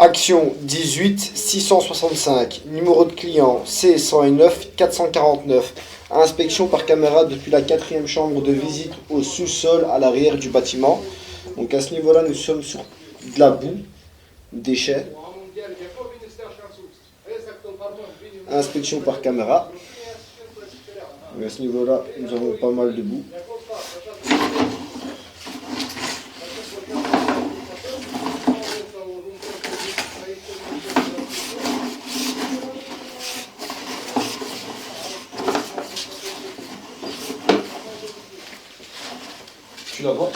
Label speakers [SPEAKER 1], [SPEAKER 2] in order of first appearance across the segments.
[SPEAKER 1] Action 18 665, numéro de client C109 449. Inspection par caméra depuis la 4e chambre de visite au sous-sol à l'arrière du bâtiment. Donc à ce niveau-là, nous sommes sur de la boue, déchets. Inspection par caméra. Donc à ce niveau-là, nous avons pas mal de boue. Tu la vois ?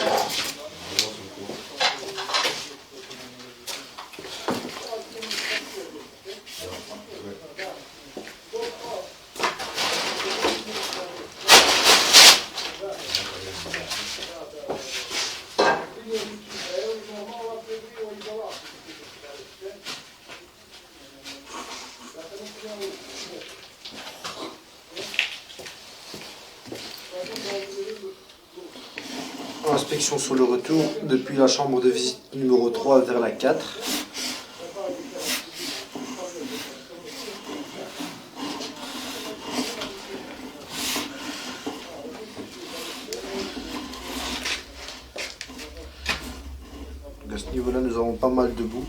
[SPEAKER 1] Inspection sur le retour depuis la chambre de visite numéro 3 vers la 4. À ce niveau-là, nous avons pas mal de boue.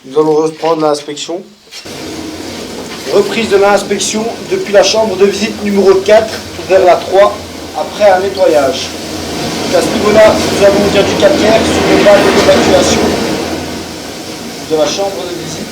[SPEAKER 1] Nous allons reprendre l'inspection. Reprise de l'inspection depuis la chambre de visite numéro 4 vers la 3 après un nettoyage. Donc à ce niveau-là, nous avons bien du calcaire sur les balles d'évacuation de la chambre de visite.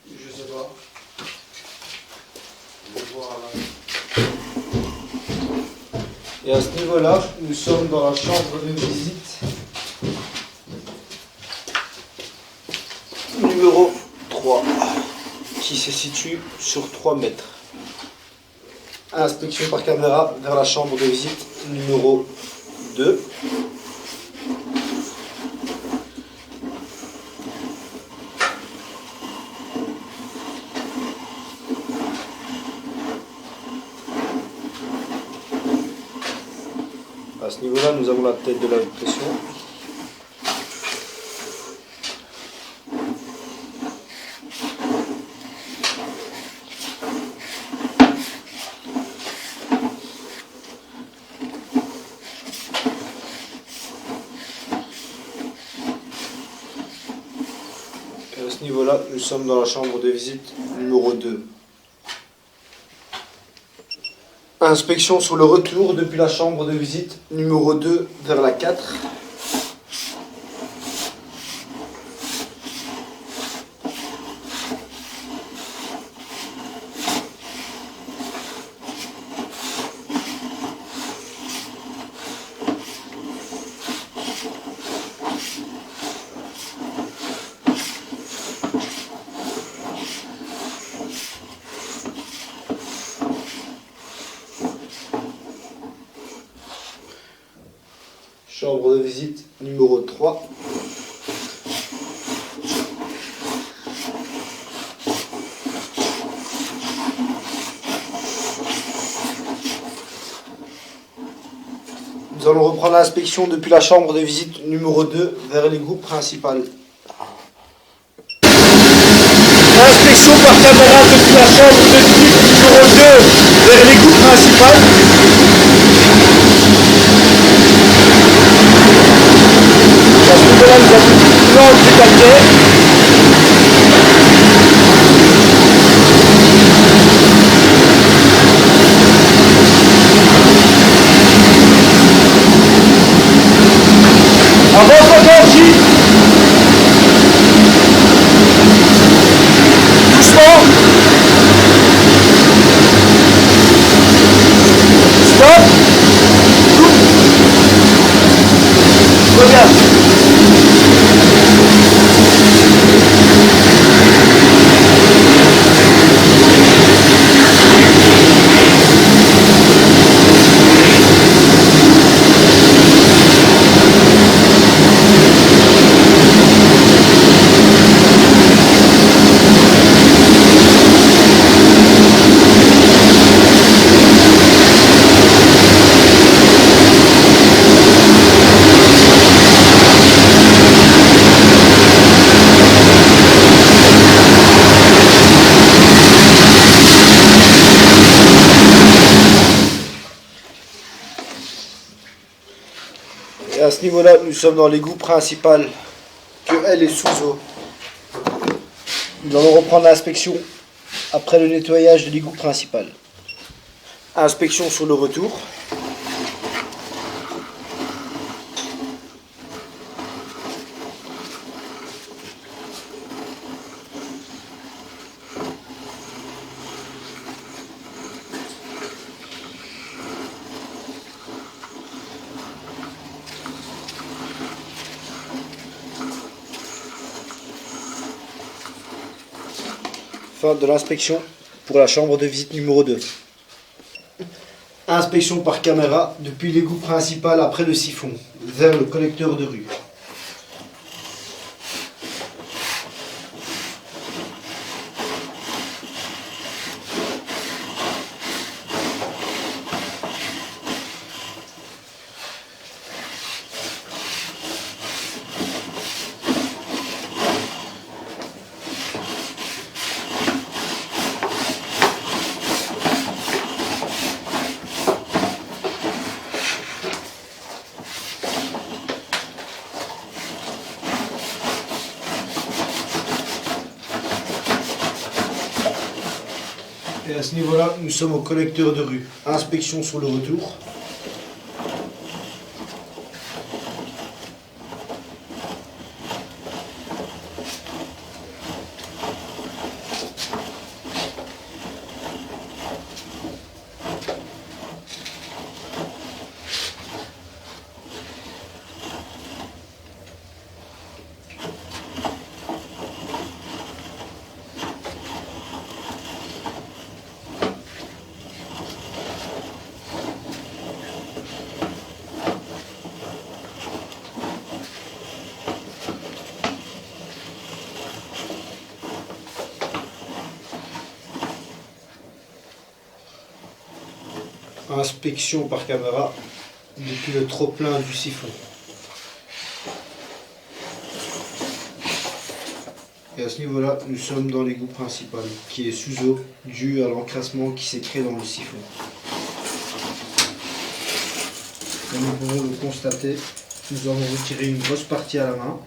[SPEAKER 1] Je sais pas. Et à ce niveau-là, nous sommes dans la chambre de visite numéro 3, qui se situe sur 3 mètres. Inspection par caméra vers la chambre de visite numéro 2. À ce niveau-là, nous avons la tête de la pression. Et à ce niveau-là, nous sommes dans la chambre de visite numéro 2. Inspection sur le retour depuis la chambre de visite numéro 2 vers la 4. Chambre de visite numéro 3. Nous allons reprendre l'inspection depuis la chambre de visite numéro 2 vers l'égout principal. Inspection par caméra depuis la chambre de visite numéro 2 vers l'égout principal. À ce niveau-là, nous avons une lampe de calcaire. Avance encore, J. Doucement. Stop. Coupe. Regarde. Et à ce niveau-là, nous sommes dans l'égout principal, que elle est sous eau. Nous allons reprendre l'inspection après le nettoyage de l'égout principal. Inspection sur le retour. Fin de l'inspection pour la chambre de visite numéro 2. Inspection par caméra depuis l'égout principal après le siphon, vers le collecteur de rue. Et à ce niveau-là, nous sommes au collecteur de rue. Inspection sur le retour. Inspection par caméra depuis le trop-plein du siphon. Et à ce niveau-là, nous sommes dans l'égout principal, qui est sous eau, dû à l'encrassement qui s'est créé dans le siphon. Comme nous pouvons le constater, nous avons retiré une grosse partie à la main.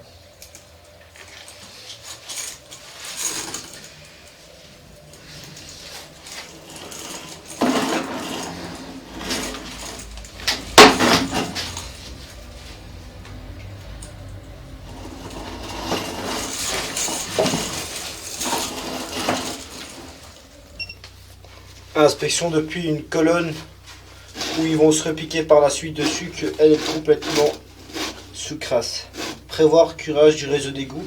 [SPEAKER 1] Inspection depuis une colonne où ils vont se repiquer par la suite dessus, qu'elle est complètement sous crasse. Prévoir curage du réseau d'égout.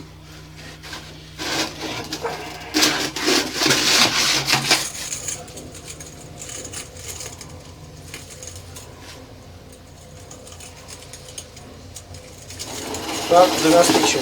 [SPEAKER 1] Fin de l'inspection.